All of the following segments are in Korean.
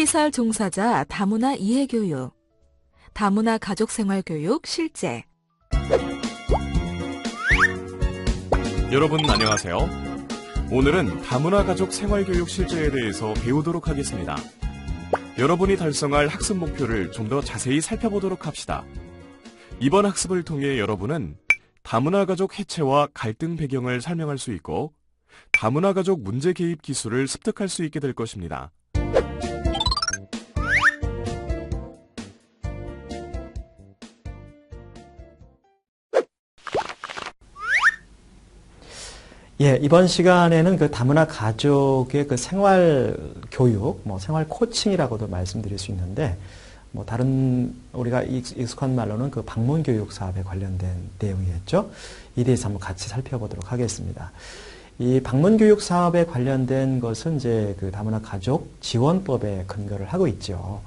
시설 종사자 다문화 이해교육, 다문화 가족생활교육 실제. 여러분 안녕하세요. 오늘은 다문화 가족 생활교육 실제에 대해서 배우도록 하겠습니다. 여러분이 달성할 학습 목표를 좀 더 자세히 살펴보도록 합시다. 이번 학습을 통해 여러분은 다문화 가족 해체와 갈등 배경을 설명할 수 있고 다문화 가족 문제 개입 기술을 습득할 수 있게 될 것입니다. 예, 이번 시간에는 그 다문화 가족의 그 생활 교육, 생활 코칭이라고도 말씀드릴 수 있는데, 다른 우리가 익숙한 말로는 그 방문 교육 사업에 관련된 내용이겠죠. 이 대해서 한번 같이 살펴보도록 하겠습니다. 이 방문 교육 사업에 관련된 것은 이제 그 다문화 가족 지원법에 근거를 하고 있죠.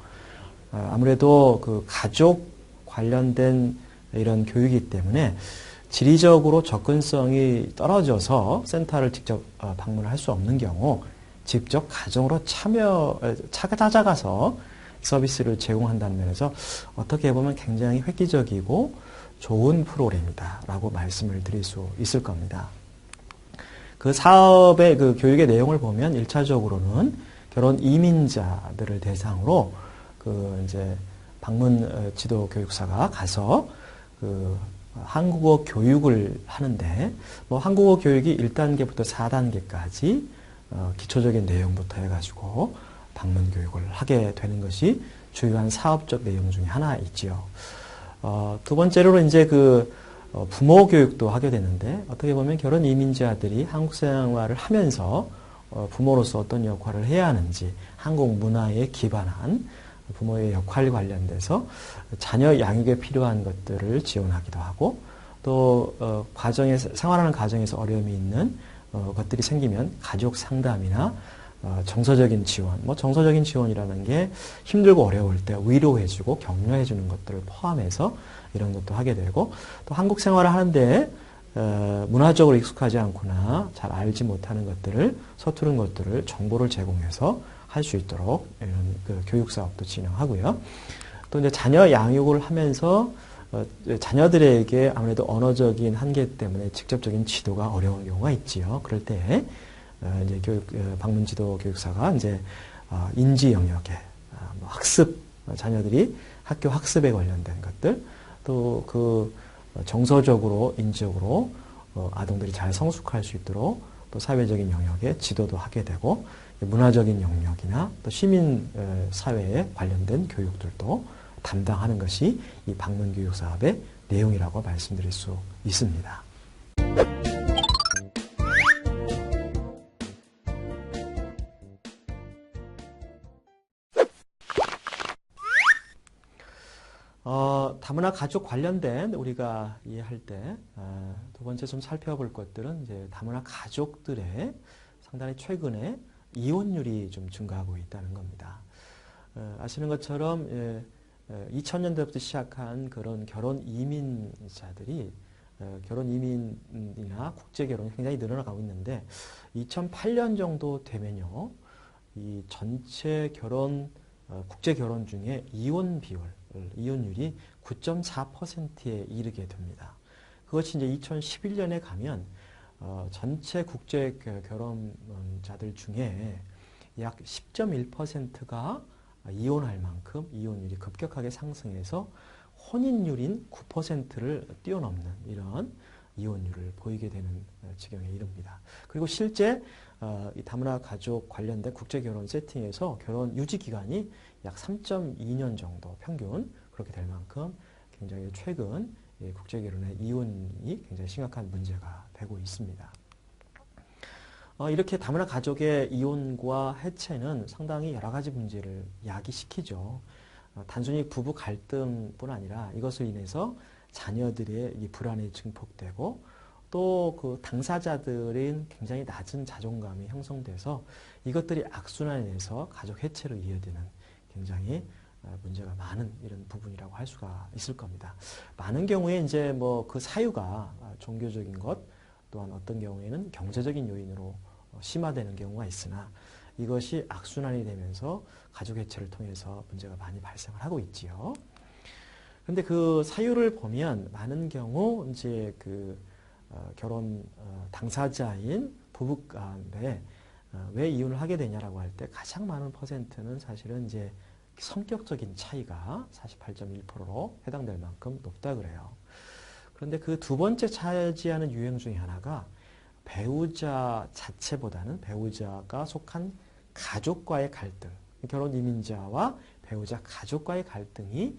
아무래도 그 가족 관련된 이런 교육이기 때문에 지리적으로 접근성이 떨어져서 센터를 직접 방문을 할 수 없는 경우 직접 가정으로 찾아가서 서비스를 제공한다는 면에서 어떻게 보면 굉장히 획기적이고 좋은 프로그램이다 라고 말씀을 드릴 수 있을 겁니다. 그 사업의 그 교육의 내용을 보면 1차적으로는 결혼 이민자들을 대상으로 그 이제 방문 지도 교육사가 가서 그 한국어 교육을 하는데 한국어 교육이 1단계부터 4단계까지 기초적인 내용부터 해가지고 방문 교육을 하게 되는 것이 주요한 사업적 내용 중에 하나이지요. 두 번째로 이제 그 부모 교육도 하게 되는데 어떻게 보면 결혼 이민자들이 한국 생활을 하면서 부모로서 어떤 역할을 해야 하는지 한국 문화에 기반한 부모의 역할 관련돼서 자녀 양육에 필요한 것들을 지원하기도 하고 또 생활하는 가정에서 어려움이 있는 것들이 생기면 가족 상담이나 정서적인 지원, 정서적인 지원이라는 게 힘들고 어려울 때 위로해주고 격려해주는 것들을 포함해서 이런 것도 하게 되고 또 한국 생활을 하는데 문화적으로 익숙하지 않거나 잘 알지 못하는 것들을 서투른 것들을 정보를 제공해서 할 수 있도록 이런 그 교육 사업도 진행하고요. 또 이제 자녀 양육을 하면서 자녀들에게 아무래도 언어적인 한계 때문에 직접적인 지도가 어려운 경우가 있지요. 그럴 때 이제 방문 지도 교육사가 이제 인지 영역에 학습 자녀들이 학교 학습에 관련된 것들 또 그 정서적으로 인지적으로 아동들이 잘 성숙할 수 있도록 또 사회적인 영역에 지도도 하게 되고 문화적인 영역이나 또 시민 사회에 관련된 교육들도 담당하는 것이 이 방문 교육 사업의 내용이라고 말씀드릴 수 있습니다. 다문화 가족 관련된 우리가 이해할 때 두 번째 좀 살펴볼 것들은 이제 다문화 가족들의 상당히 최근에 이혼율이 좀 증가하고 있다는 겁니다. 아시는 것처럼 2000년대부터 시작한 그런 결혼 이민자들이 결혼 이민이나 국제 결혼이 굉장히 늘어나고 있는데 2008년 정도 되면요, 이 전체 국제 결혼 중에 이혼율이 9.4%에 이르게 됩니다. 그것이 이제 2011년에 가면 전체 국제 결혼자들 중에 약 10.1%가 이혼할 만큼 이혼율이 급격하게 상승해서 혼인율인 9%를 뛰어넘는 이런 이혼율을 보이게 되는 지경에 이릅니다. 그리고 실제 이 다문화 가족 관련된 국제 결혼 세팅에서 결혼 유지 기간이 약 3.2년 정도 평균 그렇게 될 만큼 굉장히 최근 국제 결혼의 이혼이 굉장히 심각한 문제가 되고 있습니다. 이렇게 다문화 가족의 이혼과 해체는 상당히 여러 가지 문제를 야기시키죠. 단순히 부부 갈등뿐 아니라 이것으로 인해서 자녀들의 이 불안이 증폭되고 또 그 당사자들인 굉장히 낮은 자존감이 형성돼서 이것들이 악순환에서 가족 해체로 이어지는 굉장히 문제가 많은 이런 부분이라고 할 수가 있을 겁니다. 많은 경우에 이제 그 사유가 종교적인 것 또한 어떤 경우에는 경제적인 요인으로 심화되는 경우가 있으나 이것이 악순환이 되면서 가족 해체를 통해서 문제가 많이 발생을 하고 있지요. 그런데 그 사유를 보면 많은 경우 이제 그 결혼 당사자인 부부 가운데 왜 이혼을 하게 되냐라고 할 때 가장 많은 퍼센트는 사실은 이제 성격적인 차이가 48.1%로 해당될 만큼 높다 그래요. 그런데 그 두 번째 차지하는 유형 중에 하나가 배우자 자체보다는 배우자가 속한 가족과의 갈등, 결혼 이민자와 배우자 가족과의 갈등이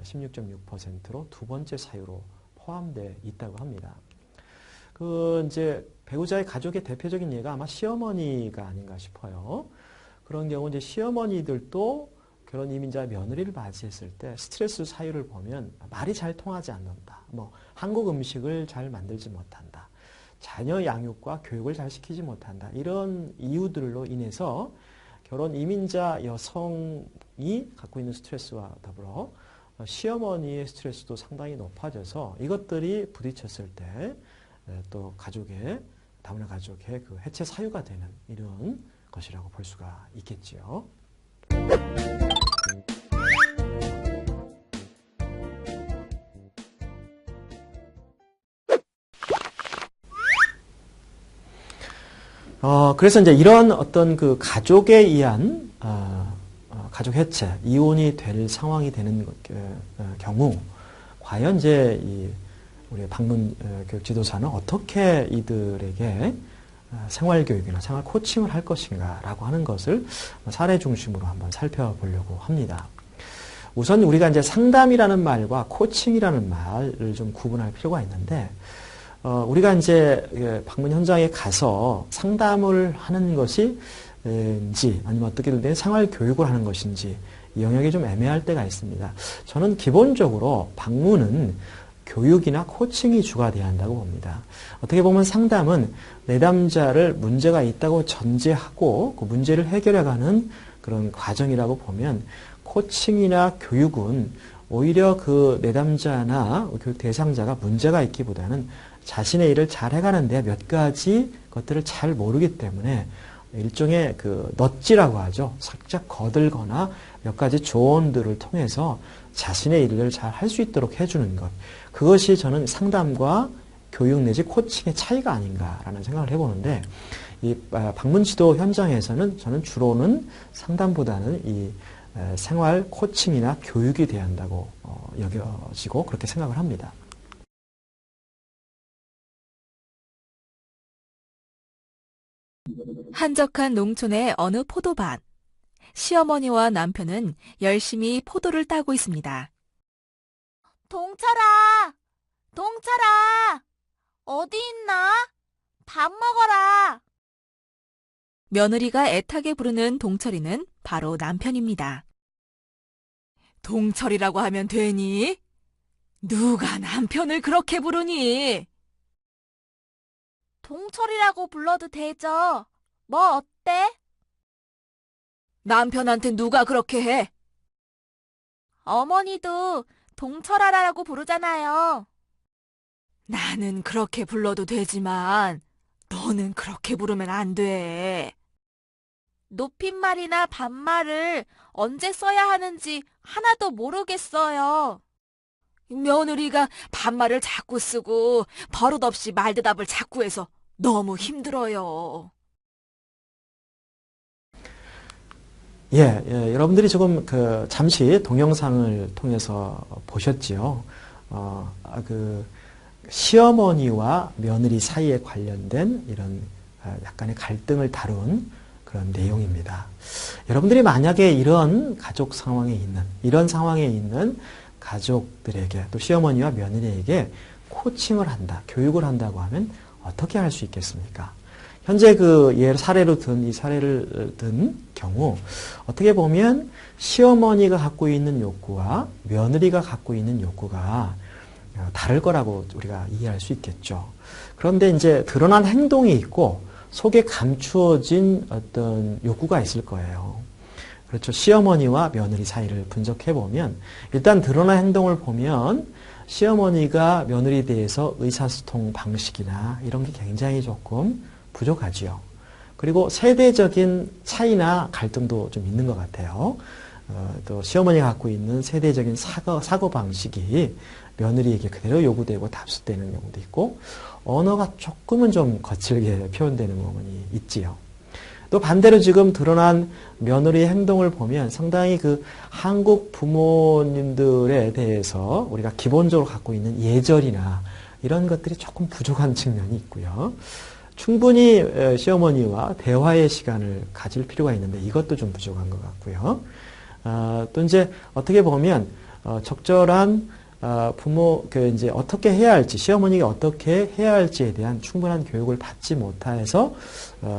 16.6%로 두 번째 사유로 포함되어 있다고 합니다. 그 이제 배우자의 가족의 대표적인 예가 아마 시어머니가 아닌가 싶어요. 그런 경우 이제 시어머니들도 결혼 이민자 며느리를 맞이했을 때 스트레스 사유를 보면 말이 잘 통하지 않는다. 뭐 한국 음식을 잘 만들지 못한다. 자녀 양육과 교육을 잘 시키지 못한다. 이런 이유들로 인해서 결혼 이민자 여성이 갖고 있는 스트레스와 더불어 시어머니의 스트레스도 상당히 높아져서 이것들이 부딪혔을 때 또 가족의 다문화 가족의 그 해체 사유가 되는 이런 것이라고 볼 수가 있겠지요. 그래서 이제 이런 어떤 그 가족에 의한 가족 해체, 이혼이 될 상황이 되는 경우 과연 이제 우리 방문 교육 지도사는 어떻게 이들에게 생활 교육이나 생활 코칭을 할 것인가라고 하는 것을 사례 중심으로 한번 살펴보려고 합니다. 우선 우리가 이제 상담이라는 말과 코칭이라는 말을 좀 구분할 필요가 있는데, 우리가 이제 방문 현장에 가서 상담을 하는 것인지 아니면 어떻게 된 생활 교육을 하는 것인지 이 영역이 좀 애매할 때가 있습니다. 저는 기본적으로 방문은 교육이나 코칭이 주가 돼야 한다고 봅니다. 어떻게 보면 상담은 내담자를 문제가 있다고 전제하고 그 문제를 해결해가는 그런 과정이라고 보면, 코칭이나 교육은 오히려 그 내담자나 교육 대상자가 문제가 있기보다는 자신의 일을 잘 해가는데 몇 가지 것들을 잘 모르기 때문에 일종의 그 넛지라고 하죠. 살짝 거들거나 몇 가지 조언들을 통해서 자신의 일을 잘 할 수 있도록 해주는 것. 그것이 저는 상담과 교육 내지 코칭의 차이가 아닌가라는 생각을 해보는데, 이 방문 지도 현장에서는 저는 주로는 상담보다는 이 생활 코칭이나 교육이 돼야 한다고 여겨지고 그렇게 생각을 합니다. 한적한 농촌의 어느 포도밭. 시어머니와 남편은 열심히 포도를 따고 있습니다. 동철아, 동철아, 어디 있나? 밥 먹어라. 며느리가 애타게 부르는 동철이는 바로 남편입니다. 동철이라고 하면 되니? 누가 남편을 그렇게 부르니? 동철이라고 불러도 되죠. 뭐 어때? 남편한테 누가 그렇게 해? 어머니도 동철아라고 부르잖아요. 나는 그렇게 불러도 되지만 너는 그렇게 부르면 안 돼. 높임말이나 반말을 언제 써야 하는지 하나도 모르겠어요. 며느리가 반말을 자꾸 쓰고 버릇없이 말대답을 자꾸 해서 너무 힘들어요. 여러분들이 조금 잠시 동영상을 통해서 보셨지요. 그 시어머니와 며느리 사이에 관련된 이런 약간의 갈등을 다룬 그런 내용입니다. 여러분들이 만약에 이런 상황에 있는 가족들에게 또 시어머니와 며느리에게 코칭을 한다, 교육을 한다고 하면 어떻게 할 수 있겠습니까? 현재 이 사례를 든 경우 어떻게 보면 시어머니가 갖고 있는 욕구와 며느리가 갖고 있는 욕구가 다를 거라고 우리가 이해할 수 있겠죠. 그런데 이제 드러난 행동이 있고 속에 감추어진 어떤 욕구가 있을 거예요. 그렇죠. 시어머니와 며느리 사이를 분석해 보면 일단 드러난 행동을 보면 시어머니가 며느리에 대해서 의사소통 방식이나 이런 게 굉장히 조금 부족하지요. 그리고 세대적인 차이나 갈등도 좀 있는 것 같아요. 또 시어머니가 갖고 있는 세대적인 사고 방식이 며느리에게 그대로 요구되고 답습되는 경우도 있고, 언어가 조금은 좀 거칠게 표현되는 부분이 있지요. 또 반대로 지금 드러난 며느리의 행동을 보면 상당히 그 한국 부모님들에 대해서 우리가 기본적으로 갖고 있는 예절이나 이런 것들이 조금 부족한 측면이 있고요. 충분히 시어머니와 대화의 시간을 가질 필요가 있는데 이것도 좀 부족한 것 같고요. 또 이제 어떻게 보면 적절한 부모 이제 어떻게 해야 할지, 시어머니가 어떻게 해야 할지에 대한 충분한 교육을 받지 못해서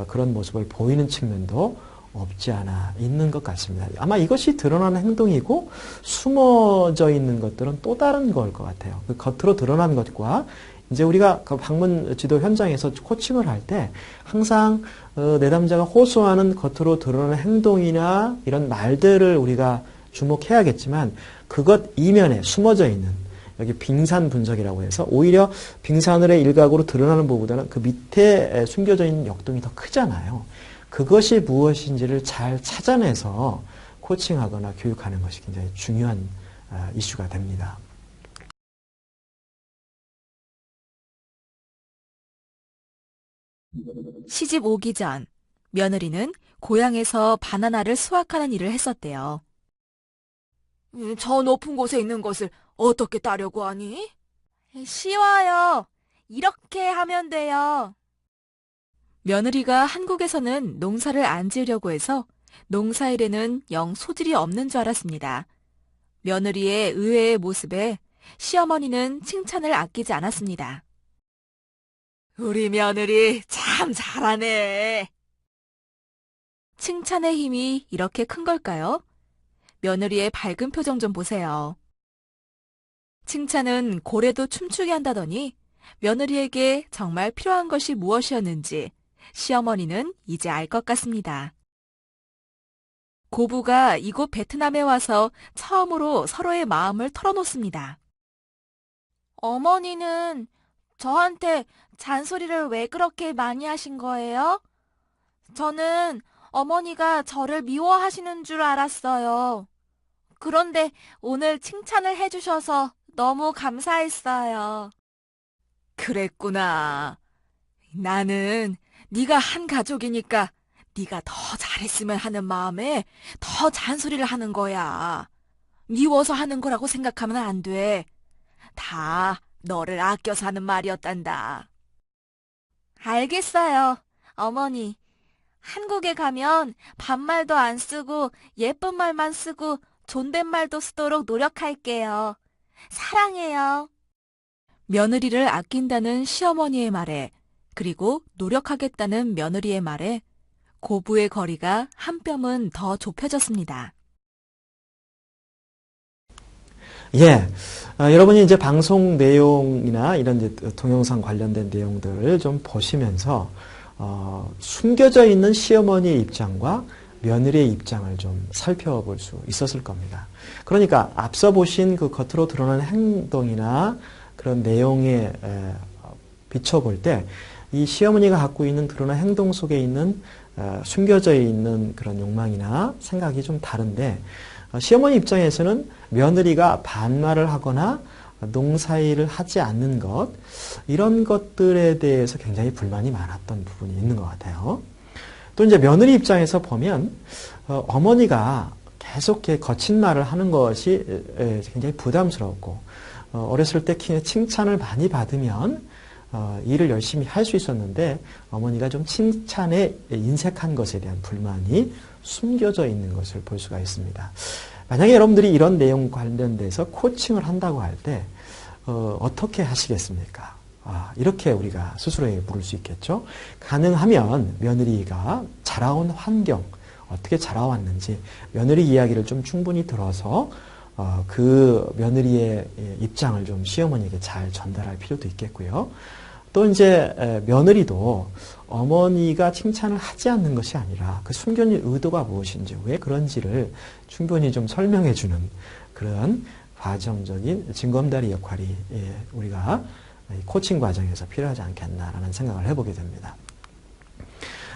그런 모습을 보이는 측면도 없지 않아 있는 것 같습니다. 아마 이것이 드러나는 행동이고 숨어져 있는 것들은 또 다른 걸 것 같아요. 그 겉으로 드러난 것과 이제 우리가 그 방문 지도 현장에서 코칭을 할 때 항상 내담자가 호소하는 겉으로 드러나는 행동이나 이런 말들을 우리가 주목해야겠지만 그것 이면에 숨어져 있는 여기 빙산 분석이라고 해서 오히려 빙산을의 일각으로 드러나는 부분보다는 그 밑에 숨겨져 있는 역동이 더 크잖아요. 그것이 무엇인지를 잘 찾아내서 코칭하거나 교육하는 것이 굉장히 중요한 이슈가 됩니다. 시집 오기 전 며느리는 고향에서 바나나를 수확하는 일을 했었대요. 저 높은 곳에 있는 것을 어떻게 따려고 하니? 쉬워요. 이렇게 하면 돼요. 며느리가 한국에서는 농사를 안 지으려고 해서 농사일에는 영 소질이 없는 줄 알았습니다. 며느리의 의외의 모습에 시어머니는 칭찬을 아끼지 않았습니다. 우리 며느리 참 잘하네. 칭찬의 힘이 이렇게 큰 걸까요? 며느리의 밝은 표정 좀 보세요. 칭찬은 고래도 춤추게 한다더니 며느리에게 정말 필요한 것이 무엇이었는지 시어머니는 이제 알 것 같습니다. 고부가 이곳 베트남에 와서 처음으로 서로의 마음을 털어놓습니다. 어머니는 저한테 잔소리를 왜 그렇게 많이 하신 거예요? 저는 어머니가 저를 미워하시는 줄 알았어요. 그런데 오늘 칭찬을 해주셔서 너무 감사했어요. 그랬구나. 나는 네가 한 가족이니까 네가 더 잘했으면 하는 마음에 더 잔소리를 하는 거야. 미워서 하는 거라고 생각하면 안 돼. 다 너를 아껴서 하는 말이었단다. 알겠어요, 어머니. 한국에 가면 반말도 안 쓰고 예쁜 말만 쓰고 존댓말도 쓰도록 노력할게요. 사랑해요. 며느리를 아낀다는 시어머니의 말에 그리고 노력하겠다는 며느리의 말에 고부의 거리가 한 뼘은 더 좁혀졌습니다. 예, 여러분이 이제 방송 내용이나 이런 이제 동영상 관련된 내용들을 좀 보시면서 숨겨져 있는 시어머니의 입장과 며느리의 입장을 좀 살펴볼 수 있었을 겁니다. 그러니까 앞서 보신 그 겉으로 드러나는 행동이나 그런 내용에 비춰볼 때 이 시어머니가 갖고 있는 드러난 행동 속에 있는 숨겨져 있는 그런 욕망이나 생각이 좀 다른데 시어머니 입장에서는 며느리가 반말을 하거나 농사일을 하지 않는 것 이런 것들에 대해서 굉장히 불만이 많았던 부분이 있는 것 같아요. 또 이제 며느리 입장에서 보면 어머니가 계속 거친 말을 하는 것이 굉장히 부담스럽고 어렸을 때 칭찬을 많이 받으면 일을 열심히 할 수 있었는데 어머니가 좀 칭찬에 인색한 것에 대한 불만이 숨겨져 있는 것을 볼 수가 있습니다. 만약에 여러분들이 이런 내용 관련돼서 코칭을 한다고 할 때 어떻게 하시겠습니까? 이렇게 우리가 스스로에게 물을 수 있겠죠. 가능하면 며느리가 자라온 환경, 어떻게 자라왔는지 며느리 이야기를 좀 충분히 들어서 그 며느리의 입장을 좀 시어머니에게 잘 전달할 필요도 있겠고요. 또 이제 며느리도 어머니가 칭찬을 하지 않는 것이 아니라 그 숨겨진 의도가 무엇인지 왜 그런지를 충분히 좀 설명해 주는 그런 과정적인 징검다리 역할이 우리가 코칭 과정에서 필요하지 않겠나라는 생각을 해보게 됩니다.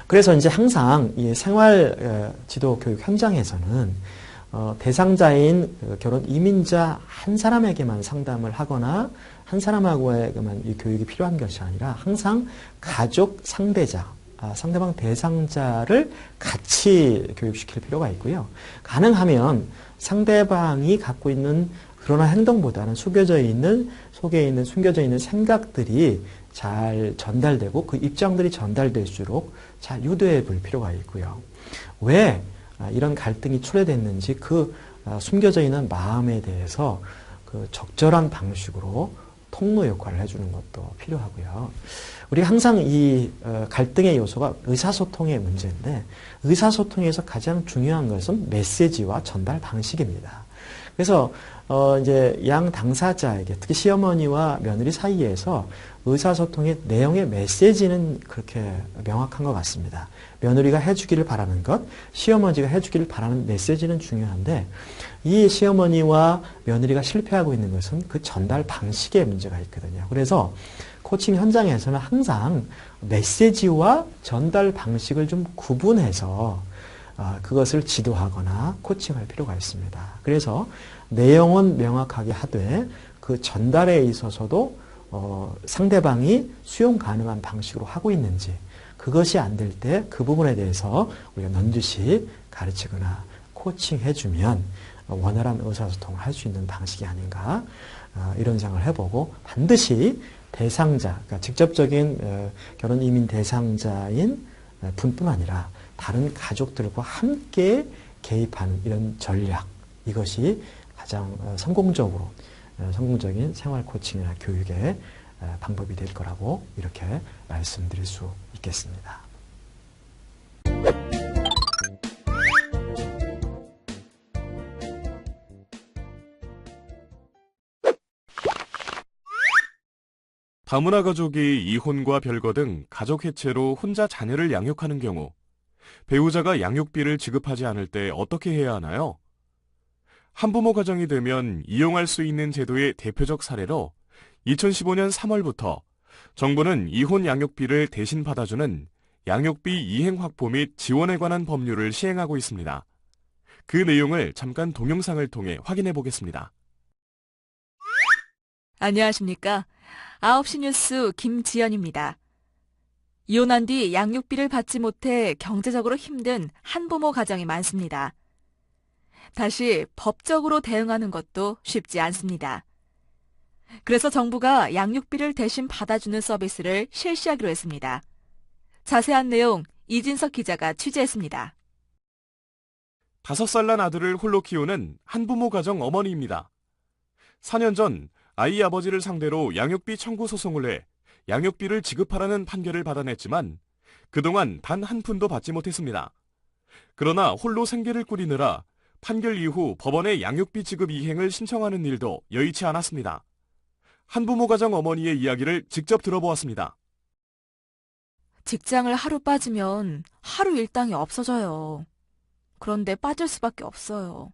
그래서 이제 항상 이 생활 지도 교육 현장에서는 대상자인 결혼 이민자 한 사람에게만 상담을 하거나 한 사람하고에게만 이 교육이 필요한 것이 아니라 항상 가족 상대자, 상대방 대상자를 같이 교육시킬 필요가 있고요. 가능하면 상대방이 갖고 있는 그러나 행동보다는 속에 있는 숨겨져 있는 생각들이 잘 전달되고 그 입장들이 전달될수록 잘 유도해 볼 필요가 있고요. 왜 이런 갈등이 초래됐는지 그 숨겨져 있는 마음에 대해서 그 적절한 방식으로 통로 역할을 해주는 것도 필요하고요. 우리 항상 이 갈등의 요소가 의사소통의 문제인데 의사소통에서 가장 중요한 것은 메시지와 전달 방식입니다. 그래서 이제 양 당사자에게 특히 시어머니와 며느리 사이에서 의사소통의 내용의 메시지는 그렇게 명확한 것 같습니다. 며느리가 해주기를 바라는 것, 시어머니가 해주기를 바라는 메시지는 중요한데 이 시어머니와 며느리가 실패하고 있는 것은 그 전달 방식에 문제가 있거든요. 그래서 코칭 현장에서는 항상 메시지와 전달 방식을 좀 구분해서 그것을 지도하거나 코칭할 필요가 있습니다. 그래서 내용은 명확하게 하되 그 전달에 있어서도 상대방이 수용 가능한 방식으로 하고 있는지 그것이 안 될 때 그 부분에 대해서 우리가 넌지시 가르치거나 코칭해주면 원활한 의사소통을 할 수 있는 방식이 아닌가 이런 생각을 해보고 반드시 대상자, 그러니까 직접적인 결혼 이민 대상자인 분뿐 아니라 다른 가족들과 함께 개입하는 이런 전략 이것이 가장 성공적인 생활 코칭이나 교육의 방법이 될 거라고 이렇게 말씀드릴 수 있겠습니다. 다문화 가족이 이혼과 별거 등 가족 해체로 혼자 자녀를 양육하는 경우 배우자가 양육비를 지급하지 않을 때 어떻게 해야 하나요? 한부모 가정이 되면 이용할 수 있는 제도의 대표적 사례로 2015년 3월부터 정부는 이혼 양육비를 대신 받아주는 양육비 이행 확보 및 지원에 관한 법률을 시행하고 있습니다. 그 내용을 잠깐 동영상을 통해 확인해 보겠습니다. 안녕하십니까. 9시 뉴스 김지연입니다. 이혼한 뒤 양육비를 받지 못해 경제적으로 힘든 한부모 가정이 많습니다. 다시 법적으로 대응하는 것도 쉽지 않습니다. 그래서 정부가 양육비를 대신 받아주는 서비스를 실시하기로 했습니다. 자세한 내용 이진석 기자가 취재했습니다. 5살 난 아들을 홀로 키우는 한부모 가정 어머니입니다. 4년 전 아이 아버지를 상대로 양육비 청구 소송을 해 양육비를 지급하라는 판결을 받아냈지만 그동안 단 한 푼도 받지 못했습니다. 그러나 홀로 생계를 꾸리느라 판결 이후 법원에 양육비 지급 이행을 신청하는 일도 여의치 않았습니다. 한부모 가정 어머니의 이야기를 직접 들어보았습니다. 직장을 하루 빠지면 하루 일당이 없어져요. 그런데 빠질 수밖에 없어요.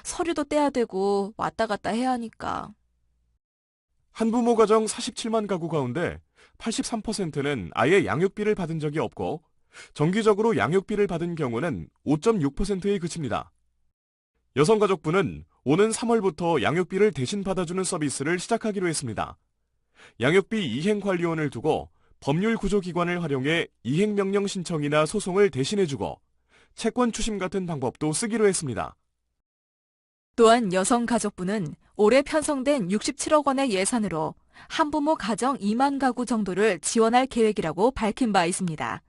서류도 떼야 되고 왔다 갔다 해야 하니까. 한부모 가정 47만 가구 가운데 83%는 아예 양육비를 받은 적이 없고 정기적으로 양육비를 받은 경우는 5.6%에 그칩니다. 여성가족부는 오는 3월부터 양육비를 대신 받아주는 서비스를 시작하기로 했습니다. 양육비 이행관리원을 두고 법률구조기관을 활용해 이행명령 신청이나 소송을 대신해주고 채권 추심 같은 방법도 쓰기로 했습니다. 또한 여성가족부는 올해 편성된 67억 원의 예산으로 한부모 가정 2만 가구 정도를 지원할 계획이라고 밝힌 바 있습니다.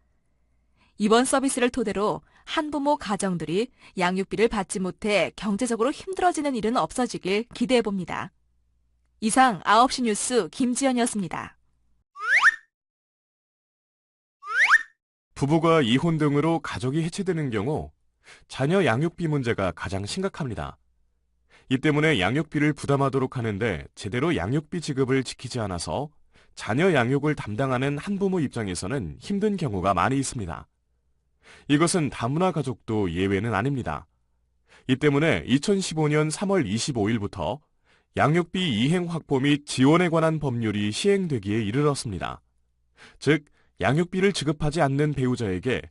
이번 서비스를 토대로 한부모 가정들이 양육비를 받지 못해 경제적으로 힘들어지는 일은 없어지길 기대해봅니다. 이상 9시 뉴스 김지연이었습니다. 부부가 이혼 등으로 가족이 해체되는 경우 자녀 양육비 문제가 가장 심각합니다. 이 때문에 양육비를 부담하도록 하는데 제대로 양육비 지급을 지키지 않아서 자녀 양육을 담당하는 한부모 입장에서는 힘든 경우가 많이 있습니다. 이것은 다문화 가족도 예외는 아닙니다. 이 때문에 2015년 3월 25일부터 양육비 이행 확보 및 지원에 관한 법률이 시행되기에 이르렀습니다. 즉, 양육비를 지급하지 않는 배우자에게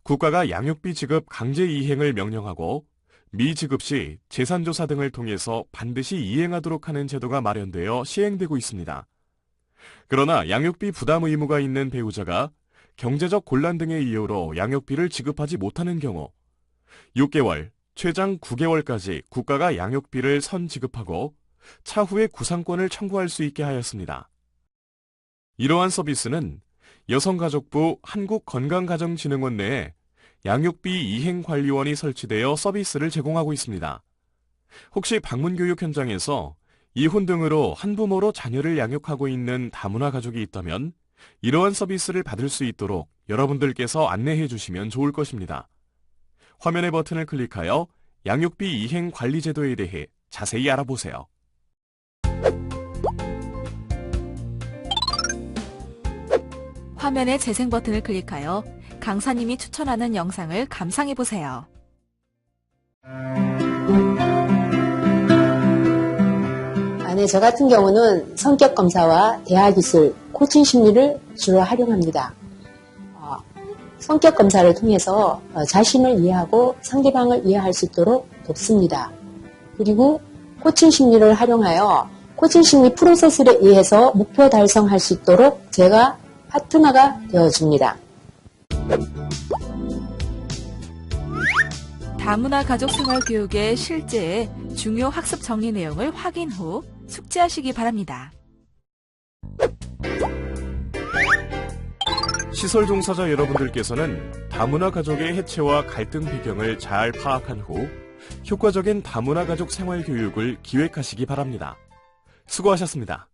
국가가 양육비 지급 강제 이행을 명령하고 미지급 시 재산조사 등을 통해서 반드시 이행하도록 하는 제도가 마련되어 시행되고 있습니다. 그러나 양육비 부담 의무가 있는 배우자가 경제적 곤란 등의 이유로 양육비를 지급하지 못하는 경우 6개월, 최장 9개월까지 국가가 양육비를 선지급하고 차후에 구상권을 청구할 수 있게 하였습니다. 이러한 서비스는 여성가족부 한국건강가정진흥원 내에 양육비 이행관리원이 설치되어 서비스를 제공하고 있습니다. 혹시 방문교육 현장에서 이혼 등으로 한부모로 자녀를 양육하고 있는 다문화 가족이 있다면 이러한 서비스를 받을 수 있도록 여러분들께서 안내해 주시면 좋을 것입니다. 화면의 버튼을 클릭하여 양육비 이행 관리 제도에 대해 자세히 알아보세요. 화면의 재생 버튼을 클릭하여 강사님이 추천하는 영상을 감상해 보세요. 네, 저 같은 경우는 성격 검사와 대화 기술, 코칭 심리를 주로 활용합니다. 성격 검사를 통해서 자신을 이해하고 상대방을 이해할 수 있도록 돕습니다. 그리고 코칭 심리를 활용하여 코칭 심리 프로세스에 의해서 목표 달성할 수 있도록 제가 파트너가 되어줍니다. 다문화 가족 생활 교육의 실제 중요 학습 정리 내용을 확인 후 숙지하시기 바랍니다. 시설 종사자 여러분들께서는 다문화 가족의 해체와 갈등 배경을 잘 파악한 후 효과적인 다문화 가족 생활 교육을 기획하시기 바랍니다. 수고하셨습니다.